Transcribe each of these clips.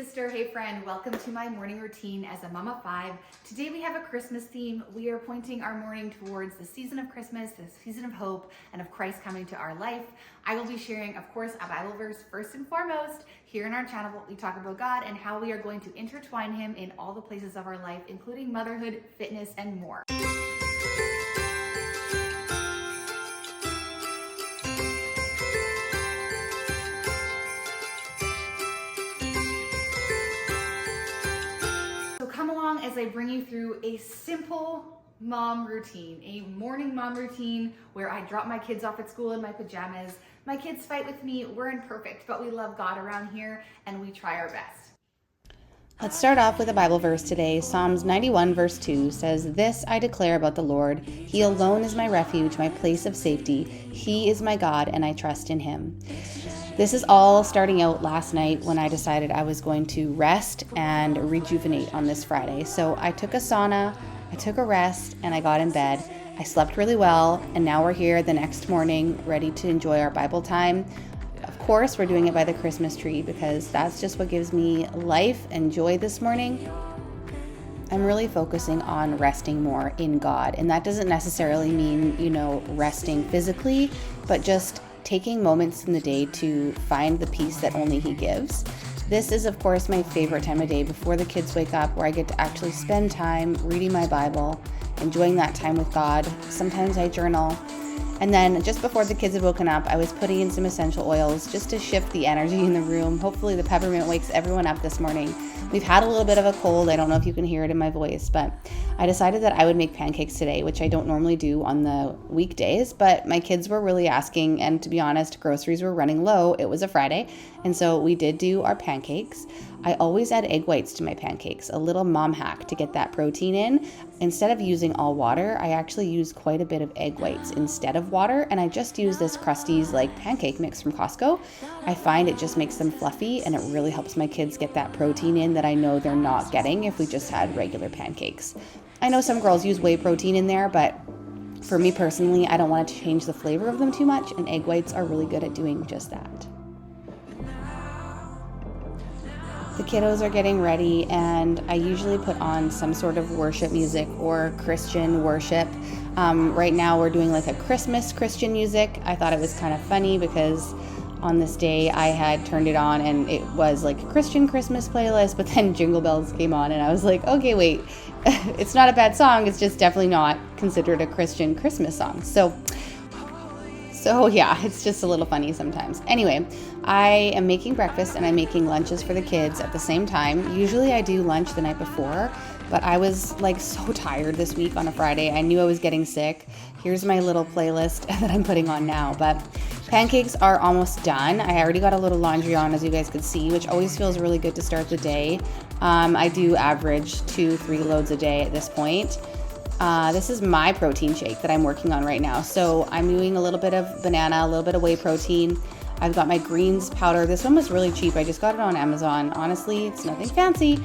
sister, hey friend, welcome to my morning routine as a mom of 5. Today we have a Christmas theme. We are pointing our morning towards the season of Christmas, the season of hope, and of Christ coming to our life. I will be sharing, of course, a Bible verse first and foremost. Here in our channel, we talk about God and how we are going to intertwine Him in all the places of our life, including motherhood, fitness, and more. As I bring you through a simple mom routine, a morning mom routine where I drop my kids off at school in my pajamas. My kids fight with me, we're imperfect, but we love God around here and we try our best. Let's start off with a Bible verse today. Psalms 91 verse 2 says, "This I declare about the Lord. He alone is my refuge, my place of safety. He is my God, and I trust in Him." This is all starting out last night when I decided I was going to rest and rejuvenate on this Friday. So I took a sauna, I took a rest, and I got in bed. I slept really well, and now we're here the next morning ready to enjoy our Bible time. Of course, we're doing it by the Christmas tree because that's just what gives me life and joy this morning. I'm really focusing on resting more in God, and that doesn't necessarily mean, resting physically, but just taking moments in the day to find the peace that only He gives. This is, of course, my favorite time of day before the kids wake up, where I get to actually spend time reading my Bible, enjoying that time with God. Sometimes I journal. And then just before the kids had woken up, I was putting in some essential oils just to shift the energy in the room. Hopefully the peppermint wakes everyone up this morning. We've had a little bit of a cold. I don't know if you can hear it in my voice, but I decided that I would make pancakes today, which I don't normally do on the weekdays, but my kids were really asking, and to be honest, groceries were running low. It was a Friday, and so we did do our pancakes. I always add egg whites to my pancakes, a little mom hack to get that protein in. Instead of using all water, I actually use quite a bit of egg whites instead of water, and I just use this Krusteaz pancake mix from Costco. I find it just makes them fluffy, and it really helps my kids get that protein in that I know they're not getting if we just had regular pancakes. I know some girls use whey protein in there, but for me personally, I don't want to change the flavor of them too much, and egg whites are really good at doing just that. The kiddos are getting ready, and I usually put on some sort of worship music or Christian worship. Right now we're doing a Christmas Christian music. I thought it was kind of funny because on this day I had turned it on and it was a Christian Christmas playlist, but then Jingle Bells came on and I was like, okay, wait, it's not a bad song. It's just definitely not considered a Christian Christmas song. So yeah, it's just a little funny sometimes. Anyway, I am making breakfast and I'm making lunches for the kids at the same time. Usually I do lunch the night before, but I was so tired this week on a Friday. I knew I was getting sick. Here's my little playlist that I'm putting on now, but pancakes are almost done. I already got a little laundry on, as you guys could see, which always feels really good to start the day. I do average 2-3 loads a day at this point. This is my protein shake that I'm working on right now. So I'm doing a little bit of banana, a little bit of whey protein. I've got my greens powder. This one was really cheap. I just got it on Amazon. Honestly, it's nothing fancy.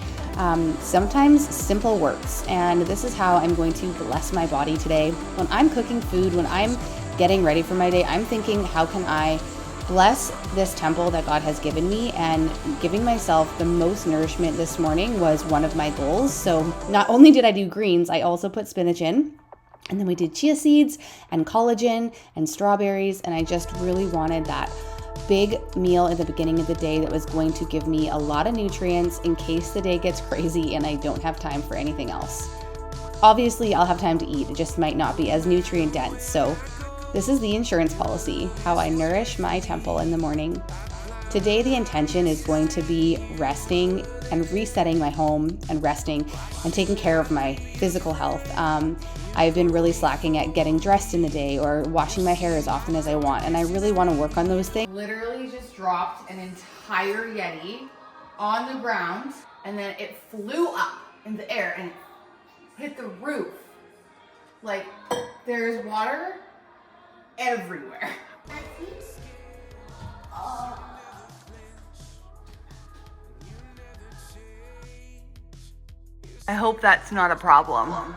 Sometimes simple works. And this is how I'm going to bless my body today. When I'm cooking food, when I'm getting ready for my day, I'm thinking, how can I bless this temple that God has given me? And giving myself the most nourishment this morning was one of my goals. So not only did I do greens, I also put spinach in. And then we did chia seeds and collagen and strawberries. And I just really wanted that big meal at the beginning of the day that was going to give me a lot of nutrients in case the day gets crazy and I don't have time for anything else. Obviously, I'll have time to eat. It just might not be as nutrient dense. So this is the insurance policy, how I nourish my temple in the morning. Today, the intention is going to be resting and resetting my home and resting and taking care of my physical health. I've been really slacking at getting dressed in the day or washing my hair as often as I want, and I really want to work on those things. Literally just dropped an entire Yeti on the ground, and then it flew up in the air and hit the roof. There's water everywhere. I hope that's not a problem.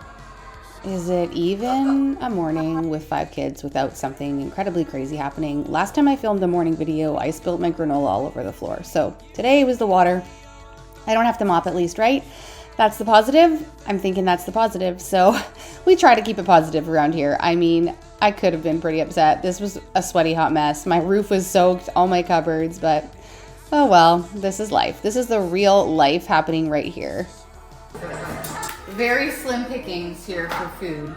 Is it even a morning with 5 kids without something incredibly crazy happening? Last time I filmed a morning video, I spilled my granola all over the floor. So today was the water. I don't have to mop at least, right? That's the positive. I'm thinking that's the positive. So we try to keep it positive around here. I mean, I could have been pretty upset. This was a sweaty hot mess. My roof was soaked, all my cupboards, but oh well, this is life. This is the real life happening right here. Very slim pickings here for food.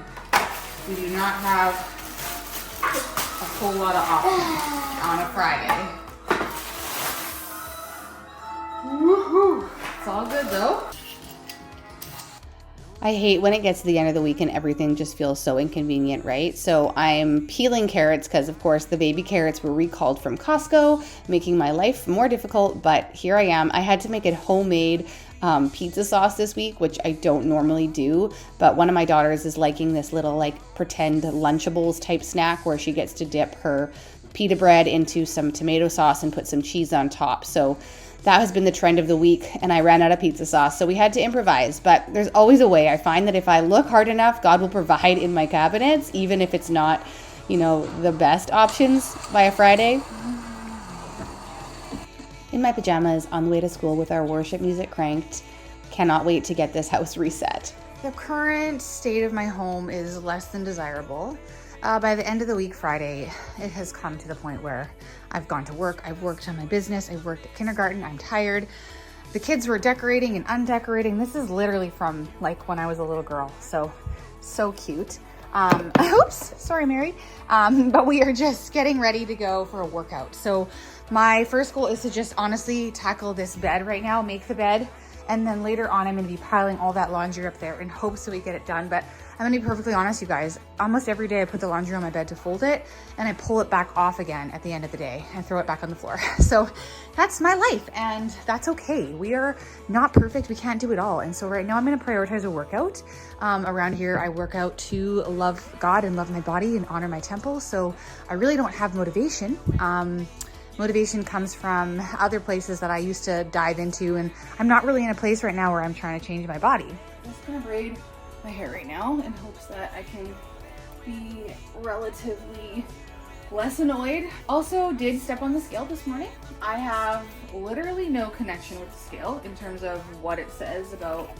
We do not have a whole lot of options on a Friday. Woohoo! It's all good though. I hate when it gets to the end of the week and everything just feels so inconvenient, right? So I'm peeling carrots because, of course, the baby carrots were recalled from Costco, making my life more difficult, but here I am. I had to make a homemade pizza sauce this week, which I don't normally do, but one of my daughters is liking this little like pretend Lunchables type snack where she gets to dip her pita bread into some tomato sauce and put some cheese on top. So that has been the trend of the week, and I ran out of pizza sauce, so we had to improvise. But there's always a way. I find that if I look hard enough, God will provide in my cabinets, even if it's not, the best options by a Friday. In my pajamas, on the way to school with our worship music cranked. Cannot wait to get this house reset. The current state of my home is less than desirable. By the end of the week, Friday, it has come to the point where I've gone to work, I've worked on my business, I've worked at kindergarten, I'm tired. The kids were decorating and undecorating. This is literally from like when I was a little girl, so cute. Oops, sorry, Mary. But we are just getting ready to go for a workout. So my first goal is to just honestly tackle this bed right now, make the bed. And then later on, I'm going to be piling all that laundry up there in hopes that we get it done. But I'm going to be perfectly honest, you guys. Almost every day I put the laundry on my bed to fold it and I pull it back off again at the end of the day and throw it back on the floor. So that's my life and that's okay. We are not perfect. We can't do it all. And so right now I'm going to prioritize a workout. Around here, I work out to love God and love my body and honor my temple. So I really don't have motivation. Motivation comes from other places that I used to dive into, and I'm not really in a place right now where I'm trying to change my body. I'm just gonna braid my hair right now in hopes that I can be relatively less annoyed. Also did step on the scale this morning. I have literally no connection with the scale in terms of what it says about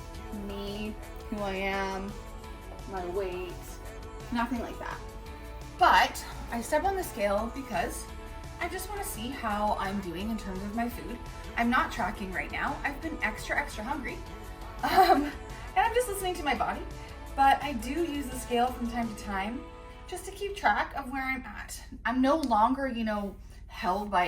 me, who I am, my weight, nothing like that. But I step on the scale because I just want to see how I'm doing in terms of my food. I'm not tracking right now. I've been extra hungry. And I'm just listening to my body. But I do use the scale from time to time just to keep track of where I'm at. I'm no longer, held by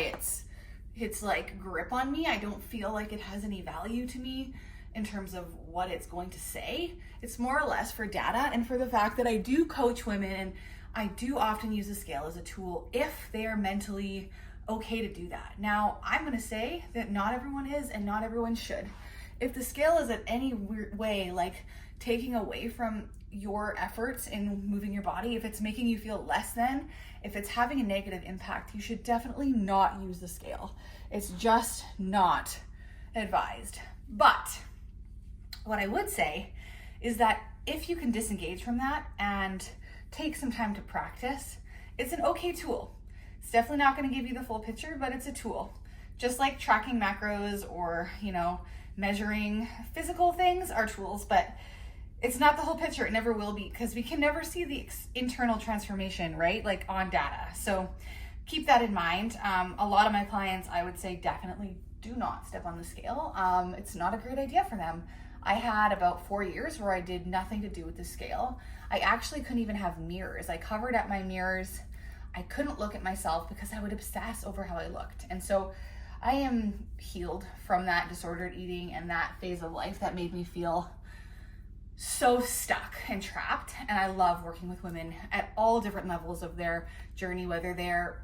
its like grip on me. I don't feel like it has any value to me in terms of what it's going to say. It's more or less for data and for the fact that I do coach women and I do often use the scale as a tool if they are mentally okay to do that. Now, I'm gonna say that not everyone is and not everyone should. If the scale is in any weird way, like taking away from your efforts in moving your body, if it's making you feel less than, if it's having a negative impact, you should definitely not use the scale. It's just not advised. But what I would say is that if you can disengage from that and take some time to practice, it's an okay tool. It's definitely not going to give you the full picture, but it's a tool. Just like tracking macros or, measuring physical things are tools, but it's not the whole picture. It never will be because we can never see the internal transformation, right? Like on data. So keep that in mind. A lot of my clients, I would say, definitely do not step on the scale. It's not a great idea for them. I had about 4 years where I did nothing to do with the scale. I actually couldn't even have mirrors. I covered up my mirrors. I couldn't look at myself because I would obsess over how I looked. And so I am healed from that disordered eating and that phase of life that made me feel so stuck and trapped. And I love working with women at all different levels of their journey, whether they're,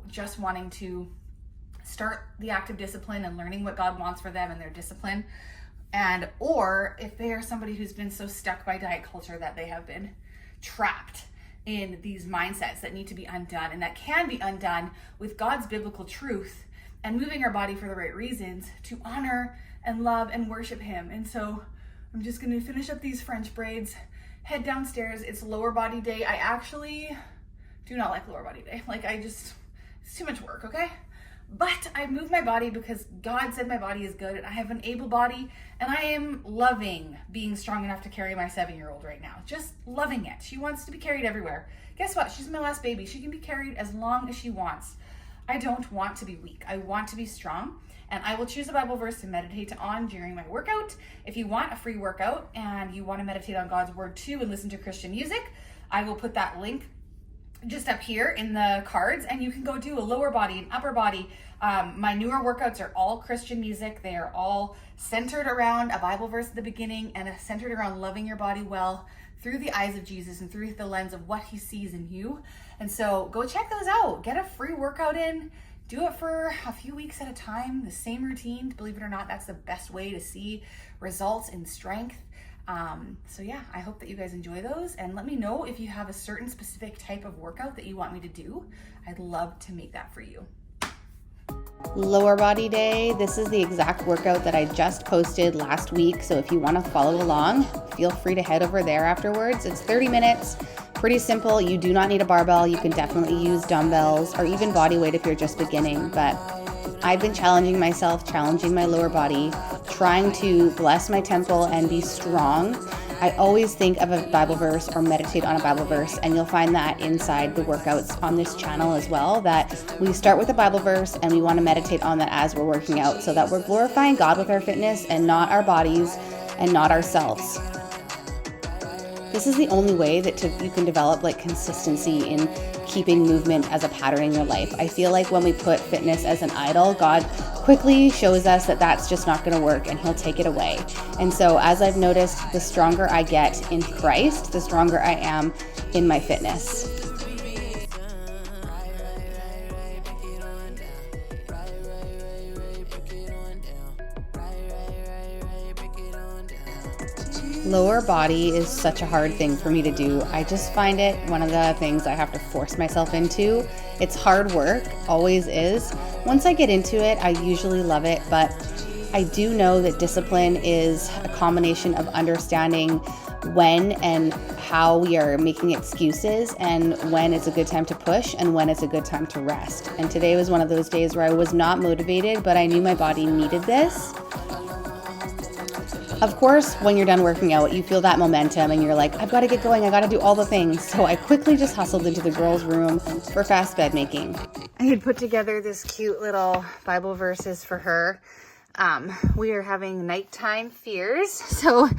just wanting to start the active discipline and learning what God wants for them and their discipline, or if they are somebody who's been so stuck by diet culture that they have been trapped in these mindsets that need to be undone and that can be undone with God's biblical truth and moving our body for the right reasons to honor and love and worship Him. And so I'm just going to finish up these French braids, head downstairs. It's lower body day. I actually do not like lower body day. It's too much work, okay? but I move my body because God said my body is good and I have an able body and I am loving being strong enough to carry my 7-year-old right now. Just loving it. She wants to be carried everywhere. Guess what? She's my last baby. She can be carried as long as she wants. I don't want to be weak. I want to be strong. And I will choose a Bible verse to meditate on during my workout. If you want a free workout and you want to meditate on God's word too and listen to Christian music, I will put that link just up here in the cards, and you can go do a lower body and upper body. My newer workouts are all Christian music. They are all centered around a Bible verse at the beginning and centered around loving your body well through the eyes of Jesus and through the lens of what he sees in you. And so go check those out. Get a free workout in. Do it for a few weeks at a time, the same routine. Believe it or not, that's the best way to see results in strength. So yeah, I hope that you guys enjoy those, and let me know if you have a certain specific type of workout that you want me to do. I'd love to make that for you. Lower body day. This is the exact workout that I just posted last week. So if you want to follow along, feel free to head over there afterwards. It's 30 minutes, pretty simple. You do not need a barbell. You can definitely use dumbbells or even body weight if you're just beginning. But I've been challenging myself, challenging my lower body, trying to bless my temple and be strong. I always think of a Bible verse or meditate on a Bible verse, and you'll find that inside the workouts on this channel as well, that we start with a Bible verse and we want to meditate on that as we're working out so that we're glorifying God with our fitness and not our bodies and not ourselves. This is the only way that you can develop like consistency in keeping movement as a pattern in your life. I feel like when we put fitness as an idol, God quickly shows us that that's just not going to work and he'll take it away. And so as I've noticed, the stronger I get in Christ, the stronger I am in my fitness. Lower body is such a hard thing for me to do. I just find it one of the things I have to force myself into. It's hard work, always is. Once I get into it, I usually love it, but I do know that discipline is a combination of understanding when and how we are making excuses and when it's a good time to push and when it's a good time to rest. And today was one of those days where I was not motivated, but I knew my body needed this. Of course, when you're done working out, you feel that momentum and you're like, I've got to get going. I got to do all the things. So I quickly just hustled into the girls' room for fast bed making. I had put together this cute little Bible verses for her. We are having nighttime fears. So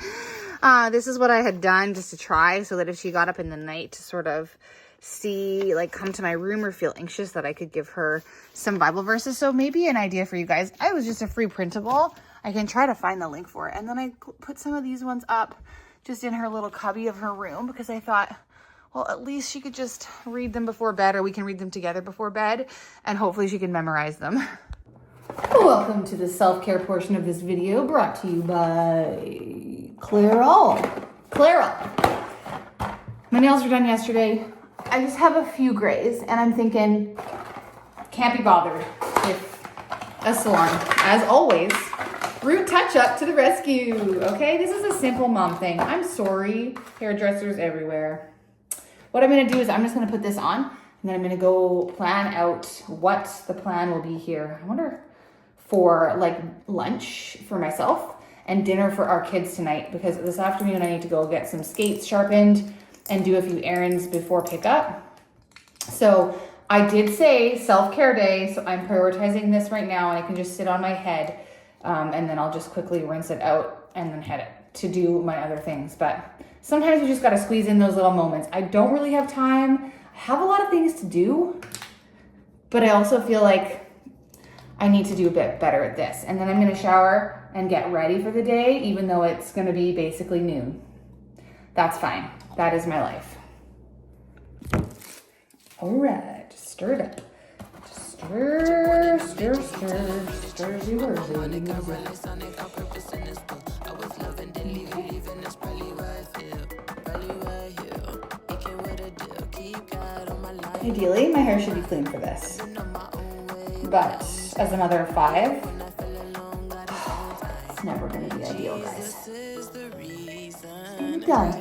this is what I had done just to try so that if she got up in the night to sort of see, like come to my room or feel anxious, that I could give her some Bible verses. So maybe an idea for you guys. I was just a free printable. I can try to find the link for it. And then I put some of these ones up just in her little cubby of her room because I thought, well, at least she could just read them before bed, or we can read them together before bed, and hopefully she can memorize them. Welcome to the self-care portion of this video, brought to you by Clairol. My nails were done yesterday. I just have a few grays, and I'm thinking, can't be bothered with a salon. As always, Root Touch Up to the rescue. Okay, this is a simple mom thing. I'm sorry, hairdressers everywhere. What I'm gonna do is I'm just gonna put this on, and then I'm gonna go plan out what the plan will be here. I wonder for like lunch for myself and dinner for our kids tonight, because this afternoon I need to go get some skates sharpened and do a few errands before pickup. So I did say self-care day, so I'm prioritizing this right now, and I can just sit on my head. And then I'll just quickly rinse it out and then head it to do my other things. But sometimes you just got to squeeze in those little moments. I don't really have time. I have a lot of things to do, but I also feel like I need to do a bit better at this. And then I'm going to shower and get ready for the day, even though it's going to be basically noon. That's fine. That is my life. All right, stir it up. Stir, stir, stir, stir, Ideally, my hair should be clean for this. But as a mother of 5, it's never going to be ideal, guys. And done.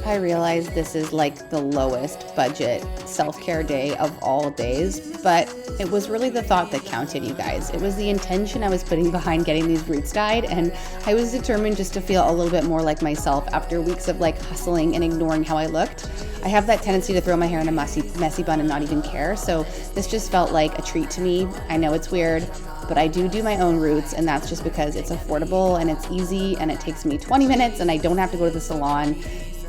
I realize this is like the lowest budget self-care day of all days, but it was really the thought that counted, you guys. It was the intention I was putting behind getting these roots dyed, and I was determined just to feel a little bit more like myself after weeks of like hustling and ignoring how I looked. I have that tendency to throw my hair in a messy bun and not even care, so this just felt like a treat to me. I know it's weird, but I do my own roots, and that's just because it's affordable and it's easy and it takes me 20 minutes and I don't have to go to the salon.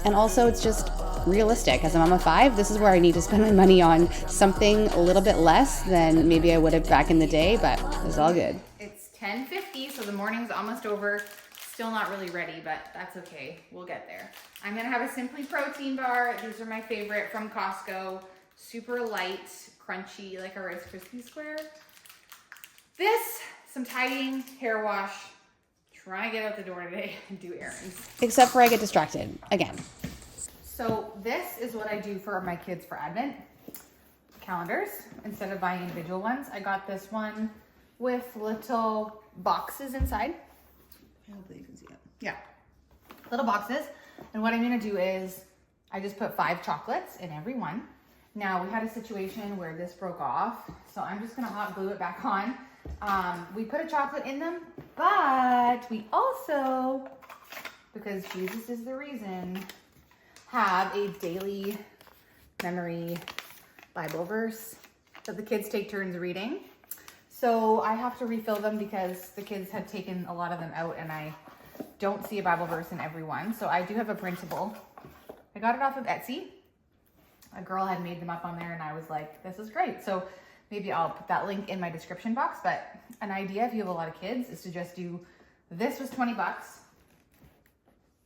And also it's just realistic. As a mom of 5, this is where I need to spend my money on something a little bit less than maybe I would have back in the day, but it's all good. It's 10:50, so the morning's almost over. Still not really ready, but that's okay. We'll get there. I'm gonna have a Simply Protein bar. These are my favorite from Costco. Super light, crunchy, like a Rice Krispie square. This, some tidying, hair wash. Trying to get out the door today and do errands. Except for I get distracted again. So this is what I do for my kids for Advent calendars. Instead of buying individual ones, I got this one with little boxes inside. Hopefully you can see it. Yeah, little boxes. And what I'm gonna do is I just put 5 chocolates in every one. Now we had a situation where this broke off, so I'm just gonna hot glue it back on. We put a chocolate in them, but we also, because Jesus is the reason, have a daily memory Bible verse that the kids take turns reading. So I have to refill them because the kids had taken a lot of them out and I don't see a Bible verse in every one. So I do have a printable. I got it off of Etsy. A girl had made them up on there and I was like, this is great. So maybe I'll put that link in my description box, but an idea if you have a lot of kids is to just do, this was 20 bucks.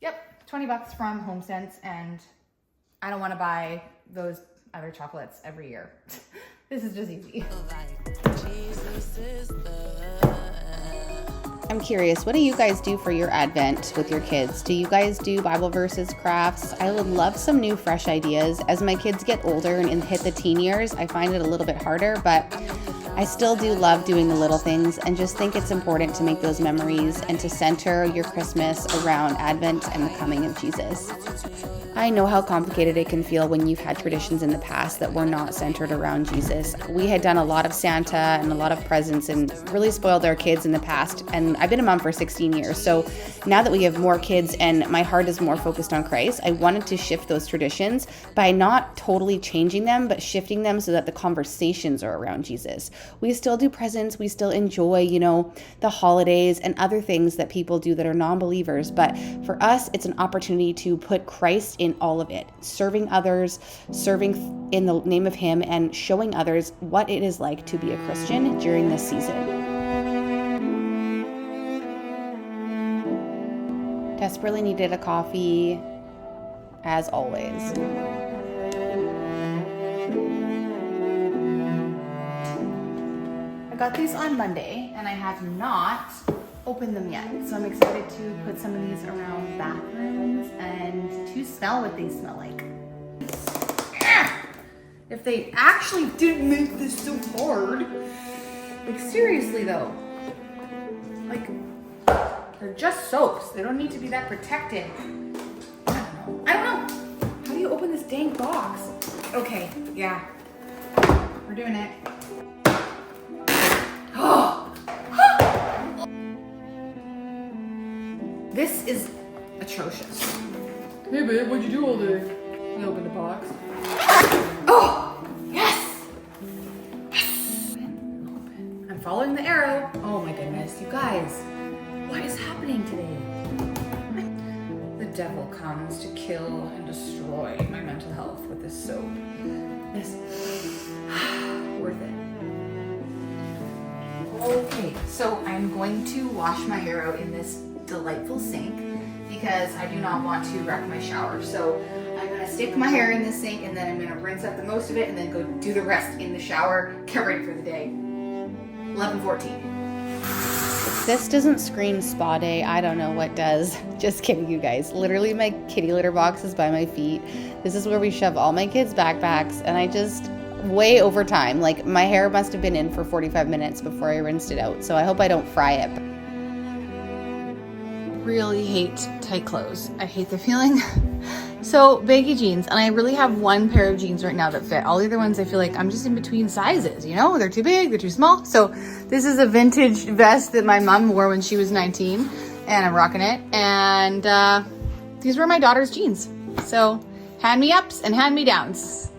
Yep, 20 bucks from HomeSense, and I don't want to buy those other chocolates every year. This is just easy. I'm curious, what do you guys do for your Advent with your kids? Do you guys do Bible verses, crafts? I would love some new, fresh ideas. As my kids get older and hit the teen years, I find it a little bit harder, but I still do love doing the little things and just think it's important to make those memories and to center your Christmas around Advent and the coming of Jesus. I know how complicated it can feel when you've had traditions in the past that were not centered around Jesus. We had done a lot of Santa and a lot of presents and really spoiled our kids in the past. And I've been a mom for 16 years. So now that we have more kids and my heart is more focused on Christ, I wanted to shift those traditions by not totally changing them, but shifting them so that the conversations are around Jesus. We still do presents. We still enjoy, the holidays and other things that people do that are non-believers. But for us, it's an opportunity to put Christ in all of it, serving others, serving in the name of Him, and showing others what it is like to be a Christian during this season. Desperately needed a coffee, as always. I got these on Monday and I have not opened them yet. So I'm excited to put some of these around bathrooms and to smell what they smell like. If they actually didn't make this so hard. Like seriously though. Like they're just soaps. They don't need to be that protected. I don't know. How do you open this dang box? Okay, yeah. We're doing it. This is atrocious. Hey babe, what'd you do all day? I opened the box. Oh! Yes! Yes! Open. I'm following the arrow. Oh my goodness, you guys. What is happening today? The devil comes to kill and destroy my mental health with this soap. This worth it. Okay, so I'm going to wash my hair out in this delightful sink because I do not want to wreck my shower. So I'm gonna stick my hair in this sink and then I'm gonna rinse out the most of it and then go do the rest in the shower, get ready for the day. 11:14. If this doesn't scream spa day, I don't know what does. Just kidding, you guys. Literally my kitty litter box is by my feet. This is where we shove all my kids' backpacks, and I just way over time. Like my hair must have been in for 45 minutes before I rinsed it out. So I hope I don't fry it. Really hate tight clothes. I hate the feeling. So baggy jeans, and I really have one pair of jeans right now that fit. All the other ones I feel like I'm just in between sizes, you know? They're too big, they're too small. So this is a vintage vest that my mom wore when she was 19, and I'm rocking it. And these were my daughter's jeans. So hand-me-ups and hand-me-downs.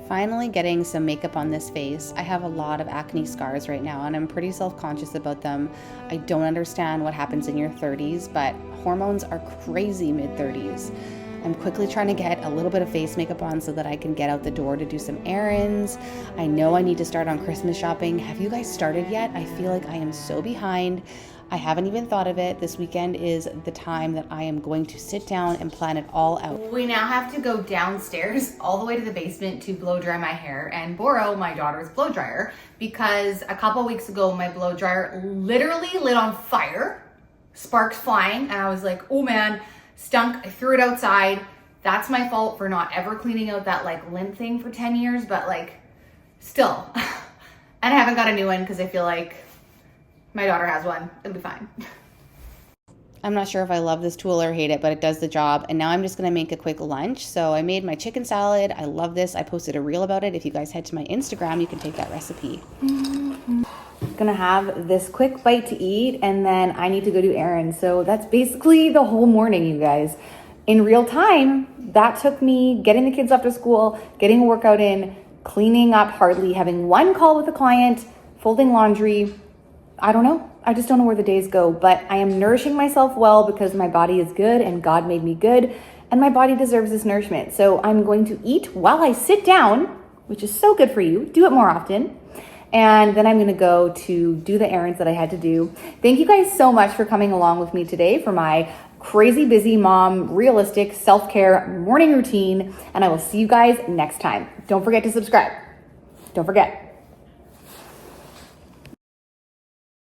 Finally getting some makeup on this face. I have a lot of acne scars right now, and I'm pretty self-conscious about them. I don't understand what happens in your 30s, but hormones are crazy mid-30s. I'm quickly trying to get a little bit of face makeup on so that I can get out the door to do some errands. I know I need to start on Christmas shopping. Have you guys started yet? I feel like I am so behind. I haven't even thought of it. This weekend is the time that I am going to sit down and plan it all out. We now have to go downstairs all the way to the basement to blow dry my hair and borrow my daughter's blow dryer because a couple weeks ago my blow dryer literally lit on fire, sparks flying, and I was like, oh man, stunk. I threw it outside. That's my fault for not ever cleaning out that like lint thing for 10 years, but like still. And I haven't got a new one because I feel like my daughter has one. It'll be fine. I'm not sure if I love this tool or hate it, but it does the job. And now I'm just gonna make a quick lunch. So I made my chicken salad. I love this. I posted a reel about it. If you guys head to my Instagram, you can take that recipe. Gonna have this quick bite to eat, and then I need to go do errands. So that's basically the whole morning, you guys. In real time, that took me getting the kids off to school, getting a workout in, cleaning up hardly, having one call with a client, folding laundry. I don't know. I just don't know where the days go, but I am nourishing myself well because my body is good and God made me good and my body deserves this nourishment. So I'm going to eat while I sit down, which is so good for you. Do it more often. And then I'm going to go to do the errands that I had to do. Thank you guys so much for coming along with me today for my crazy busy mom, realistic self-care morning routine. And I will see you guys next time. Don't forget to subscribe. Don't forget.